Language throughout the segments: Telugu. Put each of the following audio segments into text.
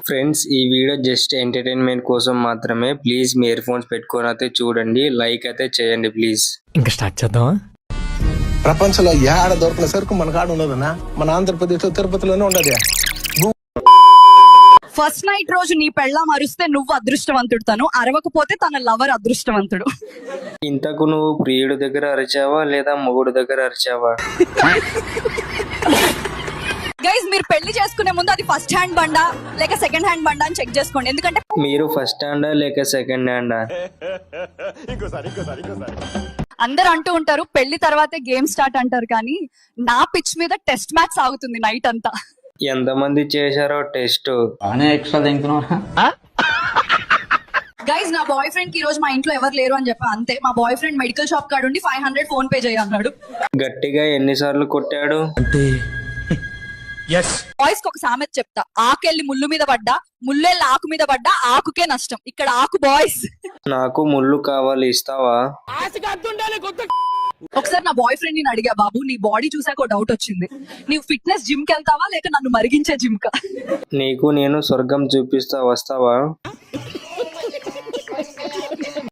ఫ్రెండ్స్ ఈ వీడియో జస్ట్ ఎంటర్టైన్మెంట్ కోసం మాత్రమే. ప్లీజ్ మీ ఇయర్ ఫోన్స్ పెట్టుకొని అయితే చూడండి, లైక్ అయితే చేయండి ప్లీజ్. ఇంకా స్టార్ట్ చేద్దామా? ప్రపంచంలో ఏడ దొరకల సరుకు మన కాడ ఉండదన్నా. మన ఆంధ్రప్రదేశ్ లో తిరుపతిలోనే ఉండదు. ఫస్ట్ నైట్ రోజు నీ పెళ్ళాం అరిస్తే నువ్వు అదృష్టవంతుడు, తను అరవకపోతే తన లవర్ అదృష్టవంతుడు. ఇంతకు నువ్వు ప్రియుడు దగ్గర అరిచావా లేదా మొగుడు దగ్గర అరిచావా? గైస్, మీరు పెళ్లి చేసుకునే ముందు అది ఫస్ట్ హ్యాండ్ బండా లేక సెకండ్ హ్యాండ్ బండా అని చెక్ చేసుకోండి. ఎందుకంటే మీరు ఫస్ట్ హ్యాండా లేక సెకండ్ హ్యాండా? అందరు అంటూ ఉంటారు పెళ్లి తర్వాతే గేమ్ స్టార్ట్ అంటారు, కానీ నా పిచ్ మీద టెస్ట్ మ్యాచ్ సాగుతుంది నైట్ అంతా. ఎంతమంది చేశారో టెస్ట్? గైస్, నా బాయ్ ఫ్రెండ్ కి ఈ రోజు మా ఇంట్లో ఎవరు లేరు అని చెప్పా, అంతే. మా బాయ్ ఫ్రెండ్ మెడికల్ షాప్ కాడ ఉండి 500 ఫోన్ పే చేయన్నాడు. గట్టిగా ఎన్నిసార్లు కొట్టాడు? బాయ్స్ కి ఒక సామెత చెప్తా, ఆకెళ్ళి ముళ్ళు మీద పడ్డా, ముళ్ళెళ్ళి ఆకు మీద పడ్డా ఆకుకే నష్టం. ఇక్కడ ఆకు బాయ్స్. నాకు ముళ్ళు కావాలి, ఇస్తావా? ఒకసారి నా బాయ్ ఫ్రెండ్ ని అడిగా, బాబు నీ బాడీ చూసాక ఒక డౌట్ వచ్చింది, నీవు ఫిట్నెస్ జిమ్ కి వెళ్తావా లేక నన్ను మరిగించే జిమ్ కా? నీకు నేను స్వర్గం చూపిస్తా, వస్తావా?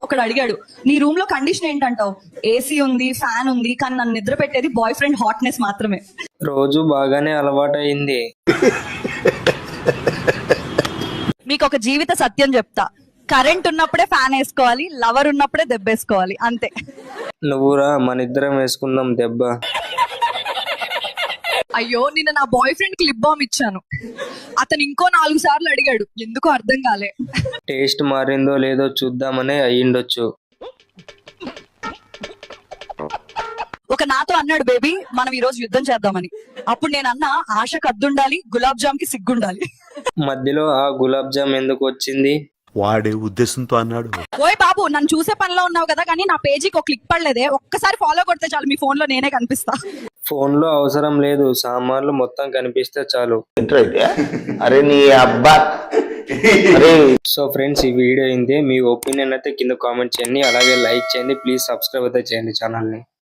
ఒకడు అడిగాడు, నీ రూమ్ లో కండిషన్ ఏంటంటావు? ఏసీ ఉంది, ఫ్యాన్ ఉంది, కానీ నన్ను నిద్ర పెట్టేది బాయ్ ఫ్రెండ్ హాట్నెస్ మాత్రమే. రోజు బాగానే అలవాటైంది. మీకు ఒక జీవిత సత్యం చెప్తా, కరెంట్ ఉన్నప్పుడే ఫ్యాన్ వేసుకోవాలి, లవర్ ఉన్నప్పుడే దెబ్బేసుకోవాలి, అంతే. నువ్వురా, మనిద్దరం వేసుకుందాం దెబ్బ. అయ్యో, నిన్న నా బాయ్ ఫ్రెండ్ కి లిప్ బామ్ ఇచ్చాను, అతను ఇంకో 4 సార్లు అడిగాడు, ఎందుకో అర్థం కాలే. టేస్ట్ మారిందో లేదో చూద్దామనే అయ్యిండొచ్చు. ఒక నాతో అన్నాడు, బేబీ మనం ఈ రోజు యుద్ధం చేద్దామని. అప్పుడు నేను అన్నా, ఆశకు అద్దుండాలి, గులాబ్ జామ్ కి సిగ్గుండాలి. మధ్యలో ఆ గులాబ్ జామ్ ఎందుకు వచ్చింది? వాడే ఉద్దేశంతో అన్నాడు. ఓయ్ బాబు, నన్ను చూసే పనిలో ఉన్నావు కదా, కానీ నా పేజీకి ఒక క్లిక్ పడలేదే, ఒక్కసారి ఫాలో కొడితే చాలు మీ ఫోన్ లో నేనే కనిపిస్తా. ఫోన్ లో అవసరం లేదు, సామాన్లు మొత్తం కనిపిస్తే చాలు. అరే నీ అబ్బా. సో ఫ్రెండ్స్, ఈ వీడియో అయింది. మీ ఒపీనియన్ అయితే కింద కామెంట్ చేయండి, అలాగే లైక్ చేయండి, ప్లీజ్ సబ్స్క్రైబ్ అయితే చేయండి ఛానల్ని.